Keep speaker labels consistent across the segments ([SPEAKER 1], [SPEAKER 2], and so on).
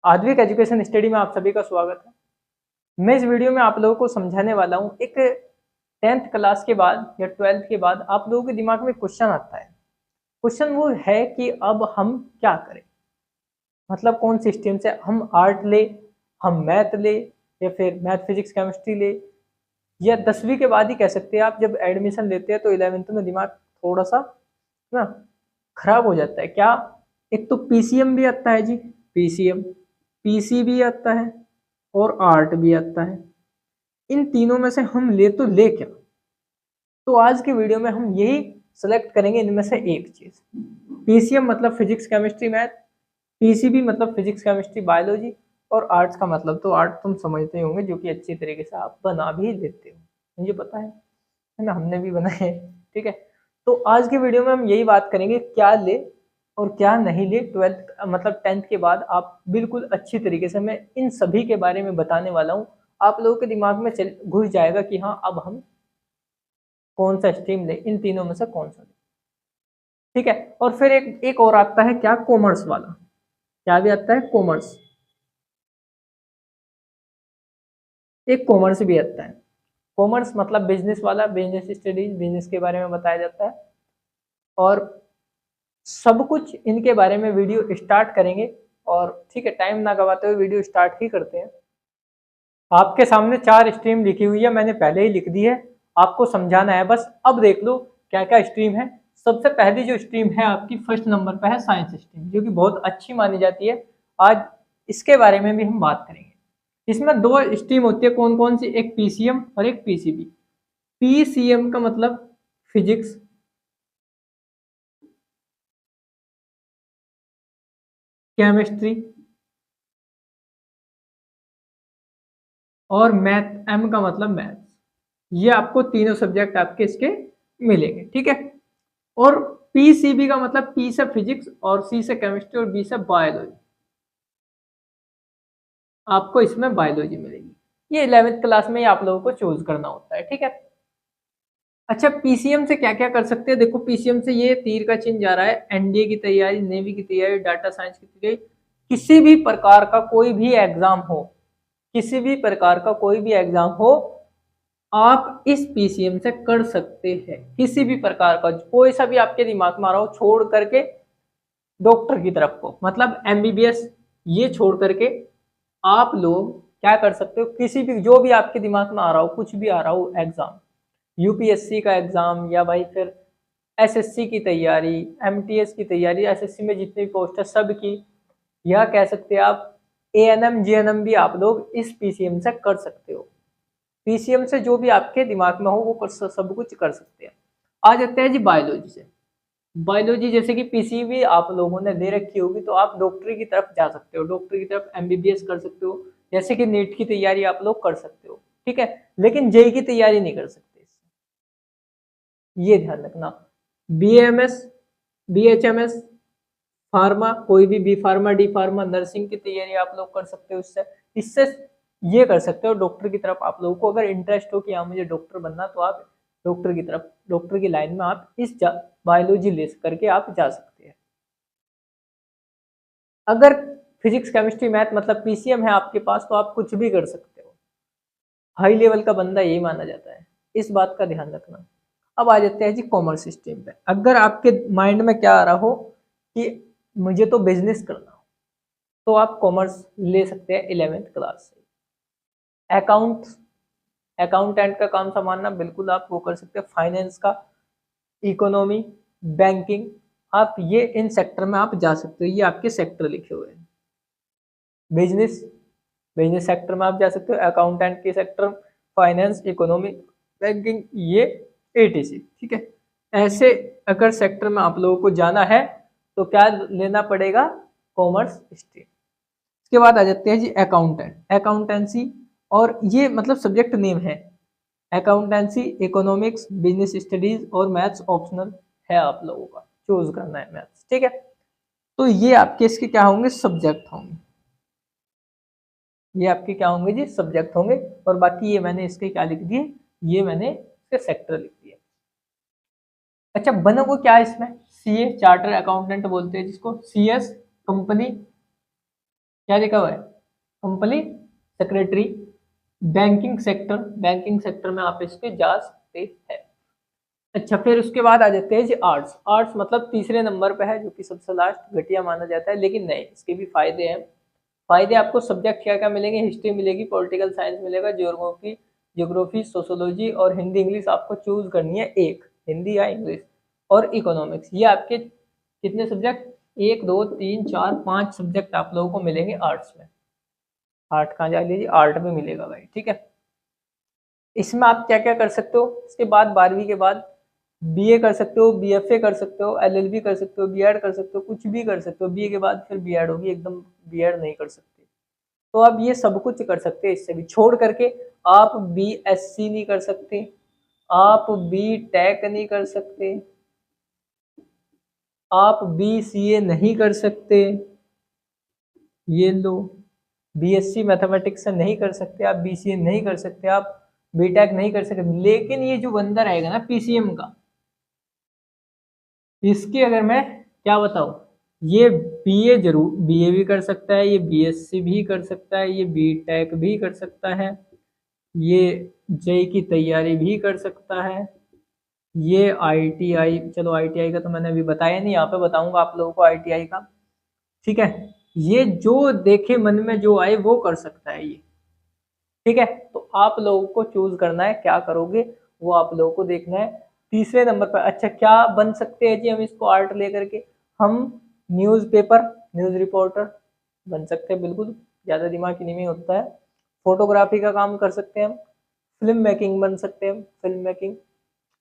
[SPEAKER 1] Advik education study में आप सभी का स्वागत है। मैं इस वीडियो में आप लोगों को समझाने वाला हूँ एक 10th क्लास के बाद या 12th के बाद आप लोगों के दिमाग में क्वेश्चन आता है। क्वेश्चन वो है कि अब हम क्या करें, मतलब कौन सी स्ट्रीम से हम आर्ट ले, हम मैथ ले, या फिर मैथ फिजिक्स केमिस्ट्री ले, या 10वीं के बाद ही कह सकते हैं। आप जब एडमिशन लेते हैं तो 11th में दिमाग थोड़ा सा ना खराब हो जाता है। क्या, एक तो पीसीएम भी आता है जी, पीसीएम, पीसी भी आता है और आर्ट भी आता है। इन तीनों में से हम ले तो ले क्या? तो आज के वीडियो में हम यही सेलेक्ट करेंगे इनमें से एक चीज। पीसीएम मतलब फिजिक्स केमिस्ट्री मैथ, पीसीबी मतलब फिजिक्स केमिस्ट्री बायोलॉजी, और आर्ट्स का मतलब तो आर्ट तुम समझते होंगे, जो कि अच्छी तरीके से आप बना भी लेते हो, मुझे पता है ना, हमने भी बनाए हैं। ठीक है, तो आज के वीडियो में हम यही बात करेंगे क्या ले और क्या नहीं ले 12th मतलब 10th के बाद। आप बिल्कुल अच्छी तरीके से मैं इन सभी के बारे में बताने वाला हूँ। आप लोगों के दिमाग में घुस जाएगा कि हाँ अब हम कौन सा स्ट्रीम ले, इन तीनों में से कौन सा ले। ठीक है, और फिर एक और आता है क्या, कॉमर्स वाला। क्या भी आता है, कॉमर्स, एक कॉमर्स भी आता है। कॉमर्स मतलब बिजनेस वाला, बिजनेस स्टडीज, बिजनेस के बारे में बताया जाता है। और सब कुछ इनके बारे में वीडियो स्टार्ट करेंगे। और ठीक है, टाइम ना गवाते हुए वीडियो स्टार्ट ही करते हैं। आपके सामने 4 स्ट्रीम लिखी हुई है, मैंने पहले ही लिख दी है, आपको समझाना है बस। अब देख लो क्या क्या स्ट्रीम है। सबसे पहली जो स्ट्रीम है आपकी फर्स्ट नंबर पर है साइंस स्ट्रीम, जो कि बहुत अच्छी मानी जाती है। आज इसके बारे में भी हम बात करेंगे। इसमें 2 स्ट्रीम होती है, कौन कौन सी, एक पीसीएम और एक पीसीबी। पीसीएम का मतलब फिजिक्स, केमिस्ट्री और मैथ, एम का मतलब मैथ। ये आपको तीनों सब्जेक्ट आपके इसके मिलेंगे। ठीक है, और पीसीबी का मतलब पी से फिजिक्स और सी से केमिस्ट्री और बी से बायोलॉजी। आपको इसमें बायोलॉजी मिलेगी। ये 11th क्लास में ही आप लोगों को चूज करना होता है। ठीक है, अच्छा पीसीएम से क्या क्या कर सकते हैं, देखो पीसीएम से ये तीर का चिन्ह जा रहा है, एनडीए की तैयारी, नेवी की तैयारी, डाटा साइंस की तैयारी, किसी भी प्रकार का कोई भी एग्जाम हो, किसी भी प्रकार का कोई भी एग्जाम हो, आप इस पीसीएम से कर सकते हैं। किसी भी प्रकार का कोई सा भी आपके दिमाग में आ रहा हो, छोड़ करके डॉक्टर की तरफ को, मतलब एमबीबीएस, ये छोड़ करके आप लोग क्या कर सकते हो, किसी भी जो भी आपके दिमाग में आ रहा हो, कुछ भी आ रहा हो एग्जाम, यूपीएससी का एग्जाम, या भाई फिर एसएससी की तैयारी, एमटीएस की तैयारी, एसएससी में जितनी भी पोस्ट है सब की, या कह सकते हैं आप एएनएम जीएनएम भी आप लोग इस पीसीएम से कर सकते हो। पीसीएम से जो भी आपके दिमाग में हो वो सब कुछ कर सकते हैं। आ जाते हैं जी बायोलॉजी से। बायोलॉजी जैसे कि पीसीबी आप लोगों ने दे रखी होगी, तो आप डॉक्टरी की तरफ जा सकते हो, डॉक्टरी की तरफ एमबीबीएस कर सकते हो, जैसे कि नीट की तैयारी आप लोग कर सकते हो। ठीक है, लेकिन जेई की तैयारी नहीं कर सकते, ये ध्यान रखना। बीएमएस, बीएचएमएस, फार्मा, कोई भी B pharma, D pharma, nursing की तैयारी आप लोग कर सकते हो। इससे इससे ये कर सकते हो, डॉक्टर की तरफ आप लोगों को अगर इंटरेस्ट हो कि हाँ मुझे डॉक्टर बनना, तो आप डॉक्टर की तरफ, डॉक्टर की लाइन में आप इस बायोलॉजी ले करके आप जा सकते हैं। अगर फिजिक्स केमिस्ट्री मैथ मतलब पीसीएम है आपके पास, तो आप कुछ भी कर सकते हो। हाई लेवल का बंदा यही माना जाता है, इस बात का ध्यान रखना। अब आ जाते हैं जी कॉमर्स स्ट्रीम पे। अगर आपके माइंड में क्या आ रहा हो कि मुझे तो बिजनेस करना हो, तो आप कॉमर्स ले सकते हैं 11th क्लास से। अकाउंट, अकाउंटेंट का काम संभालना बिल्कुल आप वो कर सकते हैं। फाइनेंस का, इकोनॉमी, बैंकिंग, आप ये इन सेक्टर में आप जा सकते हो, ये आपके सेक्टर लिखे हुए हैं। बिजनेस, बिजनेस सेक्टर में आप जा सकते हो, अकाउंटेंट के सेक्टर, फाइनेंस, इकोनॉमी, बैंकिंग, ये एटीसी। ठीक है, ऐसे अगर सेक्टर में आप लोगों को जाना है तो क्या लेना पड़ेगा, कॉमर्स स्ट्रीम। इसके बाद आ जाते हैं जी अकाउंटेंट, अकाउंटेंसी, और ये मतलब सब्जेक्ट नेम है, अकाउंटेंसी, इकोनॉमिक्स, बिजनेस स्टडीज और मैथ्स ऑप्शनल है, आप लोगों का चूज करना है मैथ्स। ठीक है, तो ये आपके इसके क्या होंगे, सब्जेक्ट होंगे। ये आपके क्या होंगे जी, सब्जेक्ट होंगे। और बाकी ये मैंने इसके क्या लिख दिए, ये मैंने इसके सेक्टर लिख दिए। अच्छा बनोगे क्या इसमें, सीए, चार्टर अकाउंटेंट बोलते हैं जिसको, सीएस कंपनी क्या लिखा हुआ है? कंपनी सेक्रेटरी, बैंकिंग सेक्टर में आप इसके जा सकते हैं। अच्छा, फिर उसके बाद आ जाते हैं जी आर्ट्स। आर्ट्स मतलब तीसरे नंबर पे है, जो कि सबसे लास्ट घटिया माना जाता है, लेकिन नहीं, इसके भी फायदे हैं। फायदे आपको सब्जेक्ट क्या क्या मिलेंगे? हिस्ट्री मिलेगी, पॉलिटिकल साइंस मिलेगा, ज्योग्राफी, ज्योग्राफी, सोशोलॉजी और हिंदी इंग्लिश आपको चूज करनी है एक, हिंदी या इंग्लिश, और इकोनॉमिक्स। ये आपके कितने सब्जेक्ट? एक, दो, तीन, चार, पांच सब्जेक्ट आप लोगों को मिलेंगे आर्ट्स में। आर्ट कहाँ जा लीजिए, आर्ट में मिलेगा भाई, ठीक है। इसमें आप क्या क्या कर सकते हो? इसके बाद 12वीं के बाद बीए कर सकते हो, बीएफए कर सकते हो, एलएलबी कर सकते हो, बीएड कर सकते हो, कुछ भी कर सकते हो। बीए के बाद फिर बीएड होगी, एकदम बीएड नहीं कर सकते। तो आप ये सब कुछ कर सकते हैं। इससे भी छोड़ करके आप बीएससी नहीं कर सकते, आप बी टेक नहीं कर सकते, आप बीसीए नहीं कर सकते, ये लो, बीएससी मैथमेटिक्स से नहीं कर सकते, आप बीसीए नहीं कर सकते, आप बीटेक नहीं कर सकते। लेकिन ये जो बंदा रहेगा ना पीसीएम का, इसकी अगर मैं क्या बताऊं, ये बीए जरूर, बीए भी कर सकता है, ये बीएससी भी कर सकता है, ये बीटेक भी कर सकता है, ये जेई की तैयारी भी कर सकता है, ये आईटीआई, चलो आईटीआई का तो मैंने अभी बताया नहीं, यहाँ पे बताऊंगा आप लोगों को आईटीआई का, ठीक है। ये जो देखे मन में जो आए वो कर सकता है ये, ठीक है। तो आप लोगों को चूज करना है, क्या करोगे वो आप लोगों को देखना है। तीसरे नंबर पर अच्छा क्या बन सकते हैं जी हम इसको आर्ट लेकर के? हम न्यूज़पेपर, न्यूज़ रिपोर्टर बन सकते हैं, बिल्कुल ज़्यादा दिमाग की नहीं होता है। फोटोग्राफी का काम कर सकते हैं हम, फिल्म मेकिंग बन सकते हैं, फिल्म मेकिंग,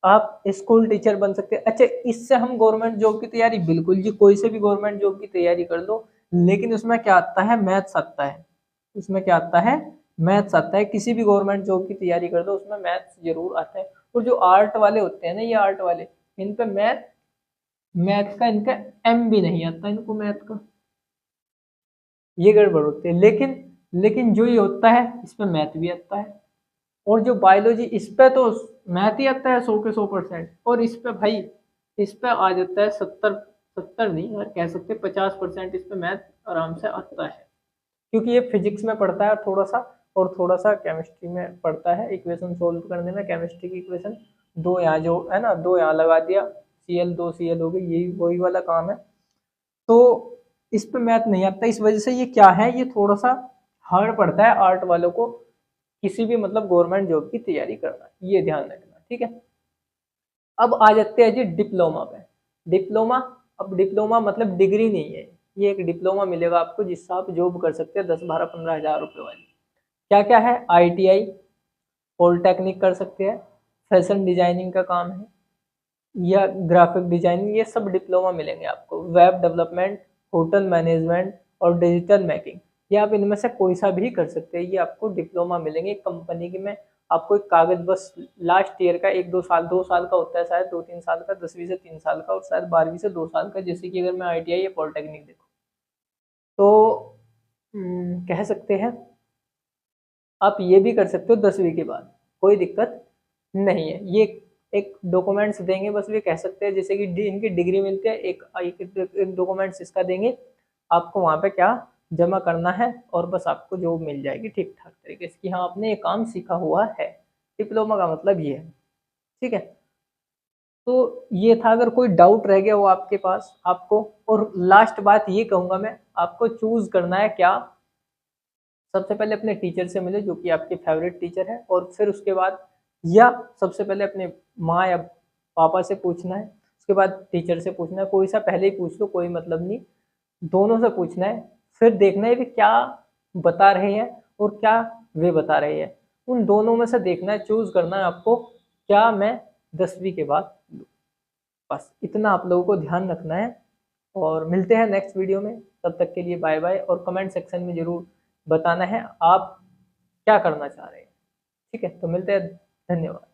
[SPEAKER 1] आप स्कूल टीचर बन सकते हैं। अच्छा, इससे हम गवर्नमेंट जॉब की तैयारी, बिल्कुल जी कोई से भी गवर्नमेंट जॉब की तैयारी कर लो, लेकिन उसमें क्या आता है? मैथ्स आता है। उसमें क्या आता है? मैथ्स आता है। किसी भी गवर्नमेंट जॉब की तैयारी कर दो, उसमें मैथ्स जरूर आता है। और जो आर्ट वाले होते हैं ना, ये आर्ट वाले, इन पे मैथ, मैथ का इनका एम भी नहीं आता इनको, मैथ का, ये गड़बड़ होती है। लेकिन जो ये होता है इसमें मैथ भी आता है। और जो बायोलॉजी, इस पे तो मैथ ही आता है 100 के 100%, और इस पे भाई, इस पे आ जाता है 70 नहीं यार, कह सकते 50% इस पे मैथ आराम से आता है, क्योंकि ये फिजिक्स में पढ़ता है थोड़ा सा, और थोड़ा सा केमिस्ट्री में पढ़ता है। इक्वेशन सोल्व करने में केमिस्ट्री की इक्वेशन, दो यहाँ जो है ना, दो यहाँ लगा दिया, Cl2Cl हो गई, यही वही वाला काम है। तो इस पे मैथ नहीं आता, इस वजह से ये क्या है, ये थोड़ा सा हार्ड पड़ता है आर्ट वालों को किसी भी मतलब गवर्नमेंट जॉब की तैयारी करना, ये ध्यान रखना, ठीक है। अब आ जाते हैं जी डिप्लोमा पे। डिप्लोमा, अब डिप्लोमा मतलब डिग्री नहीं है, ये एक डिप्लोमा मिलेगा आपको जिससे आप जॉब कर सकते हैं 10, 12, 15 हज़ार रुपये वाली। क्या क्या है? आईटीआई, पॉलिटेक्निक कर सकते हैं, फैशन डिजाइनिंग का काम है, या ग्राफिक डिजाइनिंग, ये सब डिप्लोमा मिलेंगे आपको। वेब डेवलपमेंट, होटल मैनेजमेंट और डिजिटल मेकिंग, ये आप इनमें से कोई सा भी कर सकते हैं, ये आपको डिप्लोमा मिलेंगे कंपनी के में। आपको एक कागज बस लास्ट ईयर का, 1-2 साल, 2 साल का होता है शायद, 2-3 साल का, 10वीं से 3 साल का, और शायद 12वीं से 2 साल का, जैसे कि अगर मैं आईटीआई या पॉलिटेक्निक देखूँ तो कह सकते हैं आप ये भी कर सकते हो 10वीं के बाद, कोई दिक्कत नहीं है। ये एक डॉक्यूमेंट्स देंगे बस, ये कह सकते हैं जैसे कि इनकी डिग्री मिलती है, एक डॉक्यूमेंट्स इसका देंगे आपको, वहाँ पे क्या जमा करना है, और बस आपको जॉब मिल जाएगी ठीक ठाक तरीके से कि हाँ आपने ये काम सीखा हुआ है। डिप्लोमा का मतलब ये है, ठीक है। तो ये था, अगर कोई डाउट रह गया वो आपके पास आपको, और लास्ट बात ये कहूँगा मैं, आपको चूज करना है क्या? सबसे पहले अपने टीचर से मिले जो कि आपके फेवरेट टीचर है, और फिर उसके बाद, या सबसे पहले अपने माँ या पापा से पूछना है, उसके बाद टीचर से पूछना है, कोई सा पहले ही पूछ लो, कोई मतलब नहीं, दोनों से पूछना है। फिर देखना है कि क्या बता रहे हैं और क्या वे बता रहे हैं, उन दोनों में से देखना है, चूज करना है आपको क्या मैं 10वीं के बाद लूं। बस इतना आप लोगों को ध्यान रखना है, और मिलते हैं नेक्स्ट वीडियो में। तब तक के लिए बाय बाय, और कमेंट सेक्शन में ज़रूर बताना है आप क्या करना चाह रहे हैं, ठीक है। तो मिलते हैं, धन्यवाद।